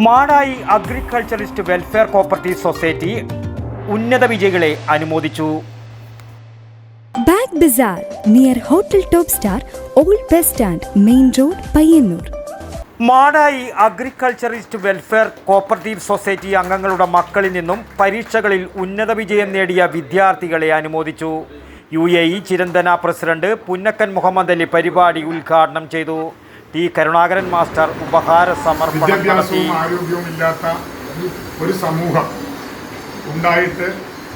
Madayi agriculturist welfare cooperative society ഉന്നത വിജയികളെ അനുമോദിച്ചു. Bag bazaar near hotel top star, old bus stand, main road, Payyanur. Madayi agriculturist welfare cooperative society അംഗങ്ങളുടെ മക്കളിൽ നിന്നും പരീക്ഷകളിൽ ഉന്നത വിജയം നേടിയ വിദ്യാർത്ഥികളെ അനുമോദിച്ചു. UAE ചിരന്തന പ്രസിഡന്റ് പുന്നക്കൻ മുഹമ്മദ് അലി പരിപാടി ഉദ്ഘാടനം ചെയ്തു. ടി കരുണാകരൻ മാസ്റ്റർ ഉപഹാര സമർപ്പണം നടത്തി. ആരോഗ്യവും ഇല്ലാത്ത ഒരു സമൂഹം ഉണ്ടായിട്ട്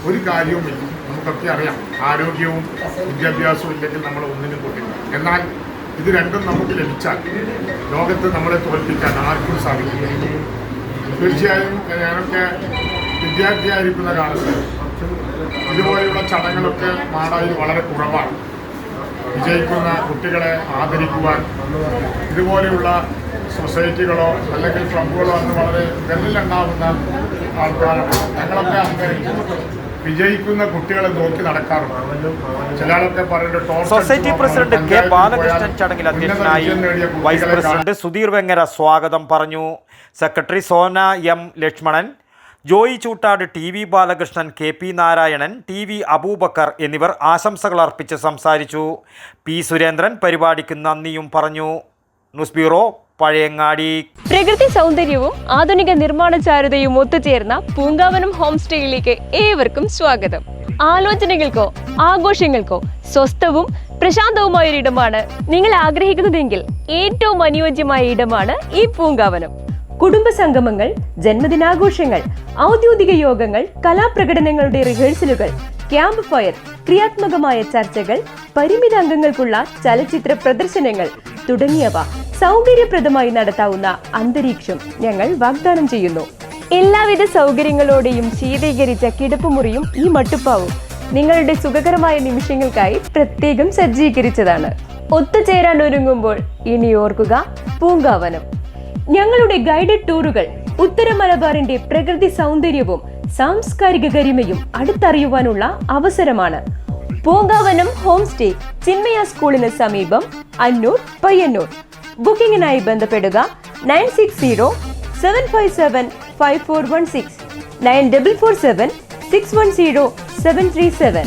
ഒരു കാര്യവുമില്ല. നമുക്കൊക്കെ അറിയാം, ആരോഗ്യവും വിദ്യാഭ്യാസവും ഇല്ലെങ്കിൽ നമ്മൾ ഒന്നിനും കൊണ്ടില്ല. എന്നാൽ ഇത് രണ്ടും നമുക്ക് ലഭിച്ചാൽ ലോകത്ത് നമ്മളെ തോൽപ്പിക്കാൻ ആർക്കും സാധിക്കില്ല. തീർച്ചയായും ഞാനൊക്കെ വിദ്യാർത്ഥിയായിരിക്കുന്ന കാലത്ത് ഇതുപോലെയുള്ള ചടങ്ങുകളൊക്കെ മാടായിൽ വളരെ കുറവാണ്. വിജയിക്കുന്ന കുട്ടികളെ ആദരിക്കുവാൻ ഇതുപോലെയുള്ള സൊസൈറ്റികളോ അല്ലെങ്കിൽ ക്ലബുകളോ അന്ന് വളരെ വിരലിലുണ്ടാവുന്ന ആൾക്കാരാണ്. ഞങ്ങളൊക്കെ അന്ന് വിജയിക്കുന്ന കുട്ടികളെ നോക്കി നടക്കാറുണ്ട്. ചില ആളൊക്കെ പറയുന്നത് സൊസൈറ്റി പ്രസിഡന്റ് കെ ബാലകൃഷ്ണൻ ചടങ്ങിൽ അധ്യക്ഷനായി. വൈസ് പ്രസിഡന്റ് സുധീർ വെങ്ങര സ്വാഗതം പറഞ്ഞു. Secretary Sona M Lakshmanan, Joy Choottad, TV Balakrishnan, KP Narayanan, TV Aboobacker എന്നിവർ ആശംസകൾ അർപ്പിച്ച് സംസാരിച്ചു. P സുരേന്ദ്രൻ പരിപാടിക്ക് നന്ദിയും പറഞ്ഞു. News bureau, Pazhayangadi. പ്രകൃതി സൗന്ദര്യവും ആധുനിക നിർമ്മാണ ചാരുതയും ഒത്തുചേർന്ന പൂങ്കാവനം ഹോം സ്റ്റേയിലേക്ക് ഏവർക്കും സ്വാഗതം. ആലോചനകൾക്കോ ആഘോഷങ്ങൾക്കോ സ്വസ്ഥവും പ്രശാന്തവുമായ ഒരിടമാണ് നിങ്ങൾ ആഗ്രഹിക്കുന്നതെങ്കിൽ ഏറ്റവും അനുയോജ്യമായ ഇടമാണ് ഈ പൂങ്കാവനം. കുടുംബ സംഗമങ്ങൾ, ജന്മദിനാഘോഷങ്ങൾ, ഔദ്യോഗിക യോഗങ്ങൾ, കലാപ്രകടനങ്ങളുടെ റിഹേഴ്സലുകൾ, ക്യാമ്പ് ഫയർ, ക്രിയാത്മകമായ ചർച്ചകൾ, പരിമിത അംഗങ്ങൾക്കുള്ള ചലച്ചിത്ര പ്രദർശനങ്ങൾ തുടങ്ങിയവ സൗകര്യപ്രദമായി നടത്താവുന്ന അന്തരീക്ഷം ഞങ്ങൾ വാഗ്ദാനം ചെയ്യുന്നു. എല്ലാവിധ സൗകര്യങ്ങളോടെയും ശീതീകരിച്ച കിടപ്പുമുറിയും ഈ മട്ടുപ്പാവും നിങ്ങളുടെ സുഖകരമായ നിമിഷങ്ങൾക്കായി പ്രത്യേകം സജ്ജീകരിച്ചതാണ്. ഒത്തുചേരാൻ ഒരുങ്ങുമ്പോൾ ഇനി ഓർക്കുക പൂങ്കാവനം. ഞങ്ങളുടെ ഗൈഡഡ് ടൂറുകൾ ഉത്തര മലബാറിന്റെ പ്രകൃതി സൗന്ദര്യവും സാംസ്കാരിക ഗരിമയും അടുത്തറിയുവാനുള്ള അവസരമാണ്. പൂങ്കാവനം ഹോം സ്റ്റേ, ചിന്മയ സ്കൂളിന് സമീപം, അന്നൂർ, പയ്യന്നൂർ. ബുക്കിംഗിനായി ബന്ധപ്പെടുക 9607575416, 9447610737.